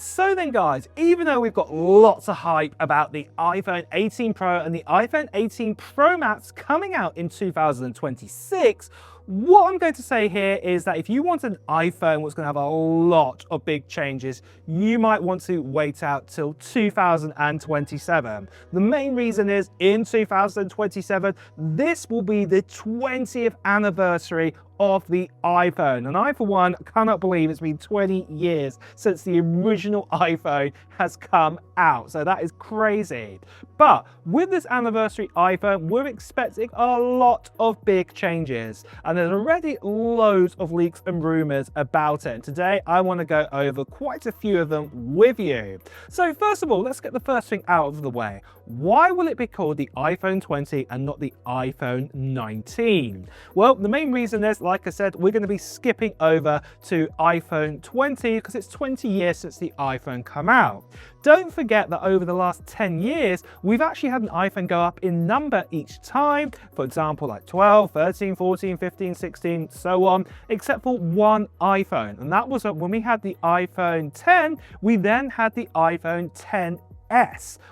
So then guys, even though we've got lots of hype about the iPhone 18 Pro and the iPhone 18 Pro Max coming out in 2026, what I'm going to say here is that if you want an iPhone that's going to have a lot of big changes, you might want to wait out till 2027. The main reason is in 2027, this will be the 20th anniversary of the iPhone. And I, for one, cannot believe it's been 20 years since the original iPhone has come out. So that is crazy. But with this anniversary iPhone, we're expecting a lot of big changes. And there's already loads of leaks and rumors about it. And today, I want to go over quite a few of them with you. So first of all, let's get the first thing out of the way. Why will it be called the iPhone 20 and not the iPhone 19? Well, the main reason is, like I said, we're going to be skipping over to iPhone 20 because it's 20 years since the iPhone came out. Don't forget that over the last 10 years, we've actually had an iPhone go up in number each time. For example, like 12, 13, 14, 15, 16, so on, except for one iPhone. And that was when we had the iPhone 10, we then had the iPhone 10s,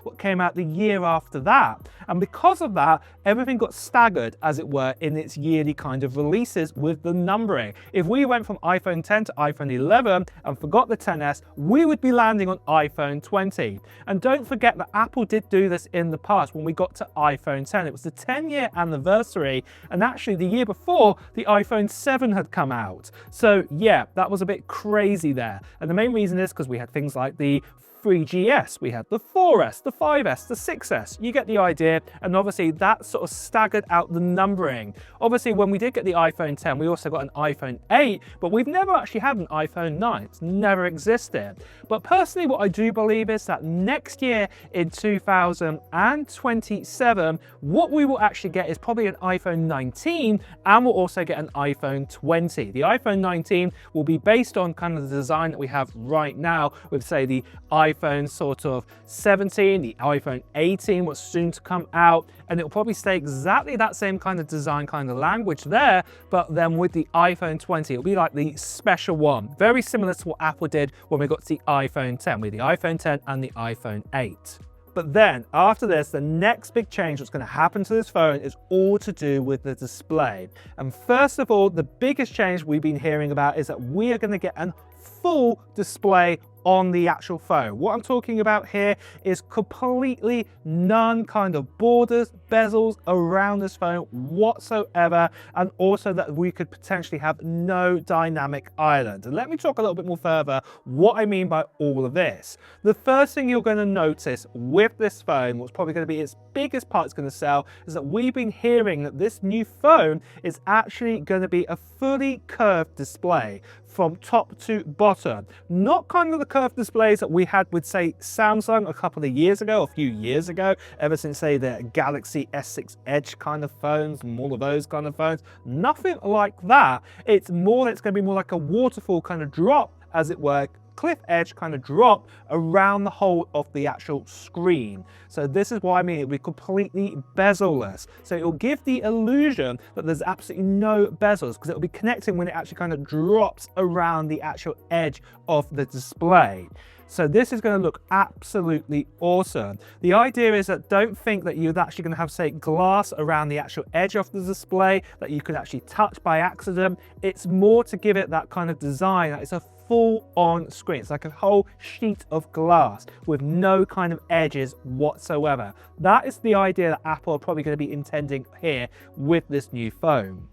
what came out the year after that. And because of that, everything got staggered, as it were, in its yearly kind of releases with the numbering. If we went from iPhone 10 to iPhone 11 and forgot the 10s, we would be landing on iPhone 20. And don't forget that Apple did do this in the past when we got to iPhone 10. It was the 10-year anniversary, and actually the year before, the iPhone 7 had come out. So yeah, that was a bit crazy there. And the main reason is because we had things like the 3GS, we had the 4S, the 5S, the 6S, you get the idea, and obviously that sort of staggered out the numbering. Obviously when we did get the iPhone 10, we also got an iPhone 8, but we've never actually had an iPhone 9, it's never existed. But personally what I do believe is that next year in 2027, what we will actually get is probably an iPhone 19, and we'll also get an iPhone 20. The iPhone 19 will be based on kind of the design that we have right now with, say, the iPhone sort of 17, the iPhone 18 was soon to come out, and it'll probably stay exactly that same kind of design, kind of language there, but then with the iPhone 20, it'll be like the special one. Very similar to what Apple did when we got to the iPhone 10, with the iPhone 10 and the iPhone 8. But then after this, the next big change that's going to happen to this phone is all to do with the display. And first of all, the biggest change we've been hearing about is that we are going to get a full display on the actual phone. What I'm talking about here is completely none kind of borders, bezels around this phone whatsoever, and also that we could potentially have no dynamic island. And let me talk a little bit more further what I mean by all of this. The first thing you're going to notice with this phone, what's probably going to be its biggest part it's going to sell, is that we've been hearing that this new phone is actually going to be a fully curved display from top to bottom. Not kind of the curved displays that we had with, say, Samsung a couple of years ago, a few years ago, ever since, say, the Galaxy S6 Edge kind of phones and all of those kind of phones. Nothing like that. It's going to be more like a waterfall kind of drop, as it were, cliff edge kind of drop around the whole of the actual screen. So this is what I mean, it'll be completely bezel-less. So it'll give the illusion that there's absolutely no bezels, because it'll be connecting when it actually kind of drops around the actual edge of the display. So this is going to look absolutely awesome. The idea is that don't think that you're actually going to have, say, glass around the actual edge of the display that you could actually touch by accident. It's more to give it that kind of design that it's a full-on screen. It's like a whole sheet of glass with no kind of edges whatsoever. That is the idea that Apple are probably going to be intending here with this new phone.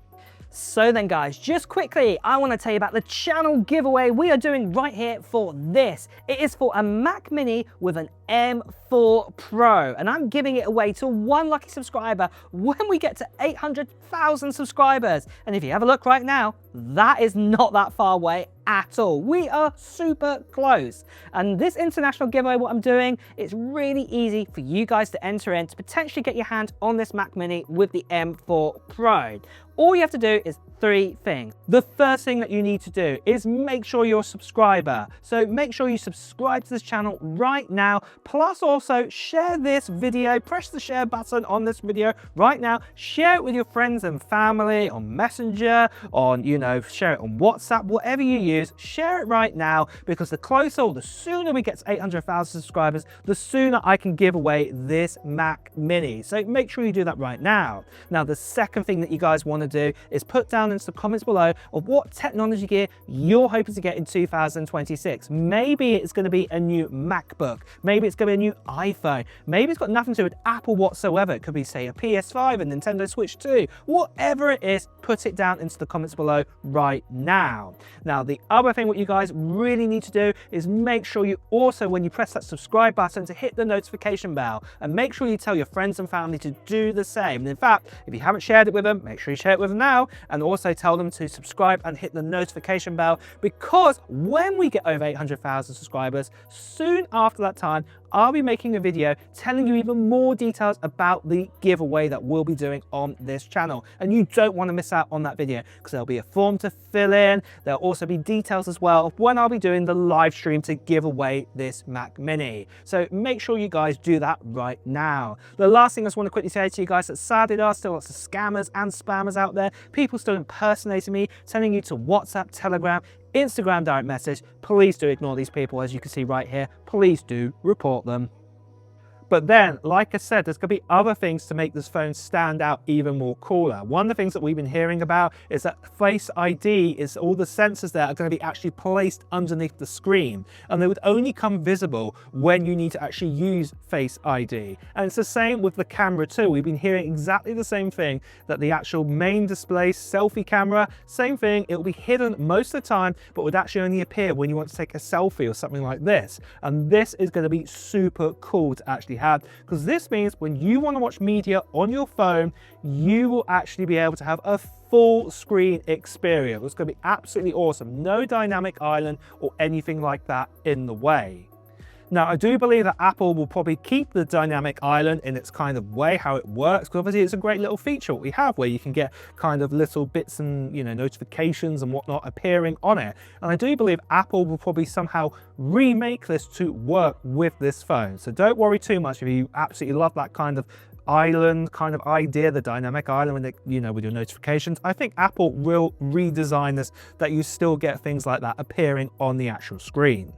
So then guys, just quickly, I want to tell you about the channel giveaway we are doing right here for this. It is for a Mac Mini with an M4 Pro, and I'm giving it away to one lucky subscriber when we get to 800,000 subscribers. And if you have a look right now, that is not that far away at all. We are super close. And this international giveaway, what I'm doing, it's really easy for you guys to enter in to potentially get your hand on this Mac Mini with the M4 Pro. All you have to do is 3 things. The first thing that you need to do is make sure you're a subscriber. So make sure you subscribe to this channel right now. Plus also share this video, press the share button on this video right now. Share it with your friends and family on Messenger, on, know, share it on WhatsApp, whatever you use, share it right now, because the closer or the sooner we get to 800,000 subscribers, the sooner I can give away this Mac Mini. So make sure you do that right now. Now, the second thing that you guys want to do is put down into the comments below of what technology gear you're hoping to get in 2026. Maybe it's going to be a new MacBook. Maybe it's going to be a new iPhone. Maybe it's got nothing to do with Apple whatsoever. It could be, say, a PS5, a Nintendo Switch 2. Whatever it is, put it down into the comments below right now. Now, the other thing what you guys really need to do is make sure you also, when you press that subscribe button, to hit the notification bell, and make sure you tell your friends and family to do the same. And in fact, if you haven't shared it with them, make sure you share it with them now, and also tell them to subscribe and hit the notification bell, because when we get over 800,000 subscribers, soon after that time, I'll be making a video telling you even more details about the giveaway that we'll be doing on this channel. And you don't want to miss out on that video, because there'll be a form to fill in. There'll also be details as well of when I'll be doing the live stream to give away this Mac Mini. So make sure you guys do that right now. The last thing I just want to quickly say to you guys, that sadly there are still lots of scammers and spammers out there. People still impersonating me, telling you to WhatsApp, Telegram, Instagram direct message. Please do ignore these people, as you can see right here. Please do report them. But then, like I said, there's going to be other things to make this phone stand out even more cooler. One of the things that we've been hearing about is that Face ID is all the sensors there are going to be actually placed underneath the screen, and they would only come visible when you need to actually use Face ID. And it's the same with the camera too. We've been hearing exactly the same thing, that the actual main display selfie camera, same thing, it will be hidden most of the time, but would actually only appear when you want to take a selfie or something like this. And this is going to be super cool to actually have, because this means when you want to watch media on your phone, you will actually be able to have a full screen experience. It's going to be absolutely awesome. No dynamic island or anything like that in the way. Now, I do believe that Apple will probably keep the dynamic island in its kind of way, how it works, because obviously it's a great little feature what we have, where you can get kind of little bits and, you know, notifications and whatnot appearing on it. And I do believe Apple will probably somehow remake this to work with this phone. So don't worry too much if you absolutely love that kind of island kind of idea, the dynamic island, when they, you know, with your notifications. I think Apple will redesign this, that you still get things like that appearing on the actual screen.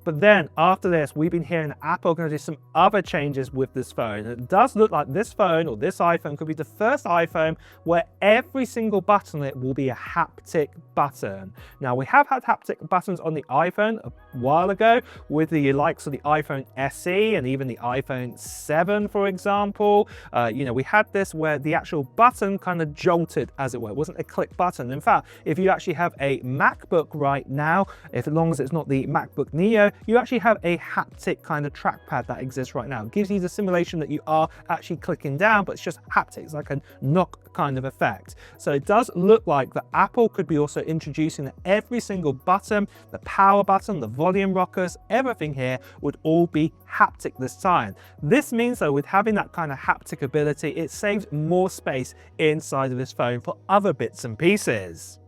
But then after this, we've been hearing that Apple are going to do some other changes with this phone. It does look like this phone, or this iPhone, could be the first iPhone where every single button on it will be a haptic button. Now, we have had haptic buttons on the iPhone a while ago with the likes of the iPhone SE and even the iPhone 7, for example. You know, we had this where the actual button kind of jolted, as it were. It wasn't a click button. In fact, if you actually have a MacBook right now, as long as it's not the MacBook Neo, you actually have a haptic kind of trackpad that exists right now. It gives you the simulation that you are actually clicking down, but it's just haptic. It's like a knock kind of effect. So it does look like that Apple could be also introducing that every single button, the power button, the volume rockers, everything here would all be haptic this time. This means, though, with having that kind of haptic ability, it saves more space inside of this phone for other bits and pieces.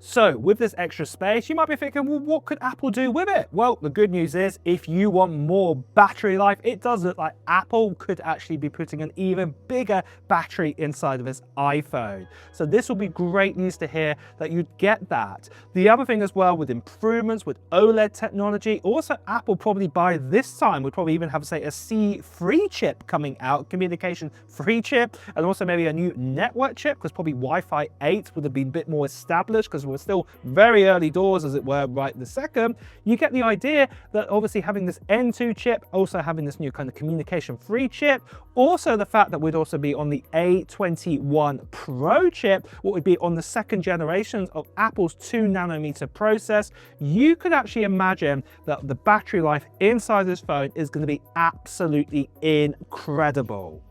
So with this extra space, you might be thinking, well, what could Apple do with it? Well, the good news is, if you want more battery life, it does look like Apple could actually be putting an even bigger battery inside of this iPhone. So this will be great news to hear that you'd get that. The other thing as well, with improvements with OLED technology, also Apple probably by this time would probably even have, say, a C3 chip coming out, communication free chip, and also maybe a new network chip, because probably Wi-Fi 8 would have been a bit more established, because we're still very early doors, as it were, right this second. You get the idea that obviously having this N2 chip, also having this new kind of communication free chip, also the fact that we'd also be on the A21 Pro chip, what would be on the second generations of Apple's 2nm process, you could actually imagine that the battery life inside this phone is going to be absolutely incredible.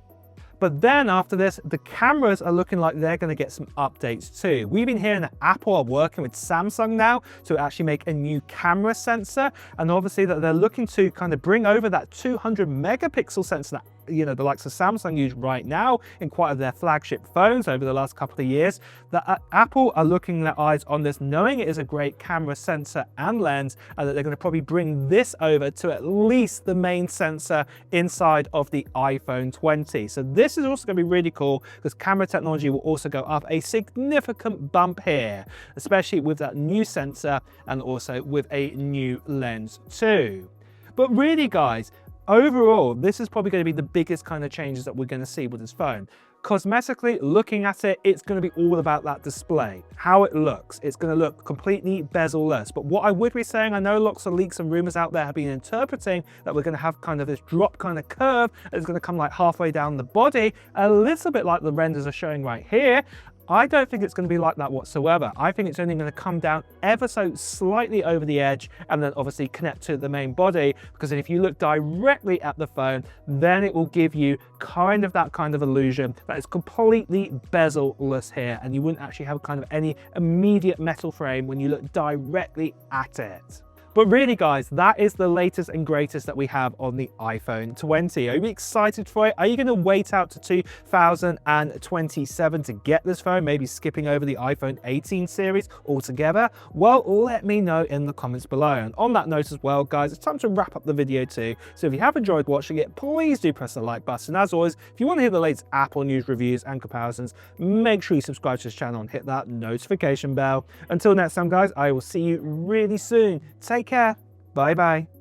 But then after this, the cameras are looking like they're going to get some updates too. We've been hearing that Apple are working with Samsung now to actually make a new camera sensor, and obviously that they're looking to kind of bring over that 200 megapixel sensor that the likes of Samsung use right now in quite of their flagship phones over the last couple of years, that Apple are looking their eyes on this, knowing it is a great camera sensor and lens, and that they're going to probably bring this over to at least the main sensor inside of the iPhone 20. So this is also going to be really cool because camera technology will also go up a significant bump here, especially with that new sensor and also with a new lens too. But really guys, overall, this is probably going to be the biggest kind of changes that we're going to see with this phone. Cosmetically, looking at it, it's going to be all about that display, how it looks. It's going to look completely bezel-less. But what I would be saying, I know lots of leaks and rumors out there have been interpreting that we're going to have kind of this drop kind of curve that's going to come like halfway down the body, a little bit like the renders are showing right here. I don't think it's going to be like that whatsoever. I think it's only going to come down ever so slightly over the edge and then obviously connect to the main body, because if you look directly at the phone, then it will give you kind of that kind of illusion that it's completely bezel-less here, and you wouldn't actually have kind of any immediate metal frame when you look directly at it. But really guys, that is the latest and greatest that we have on the iPhone 20. Are you excited for it? Are you going to wait out to 2027 to get this phone, maybe skipping over the iPhone 18 series altogether? Well, let me know in the comments below. And on that note as well, guys, it's time to wrap up the video too. So if you have enjoyed watching it, please do press the like button. As always, if you want to hear the latest Apple news, reviews and comparisons, make sure you subscribe to this channel and hit that notification bell. Until next time guys, I will see you really soon. Take care. Bye bye.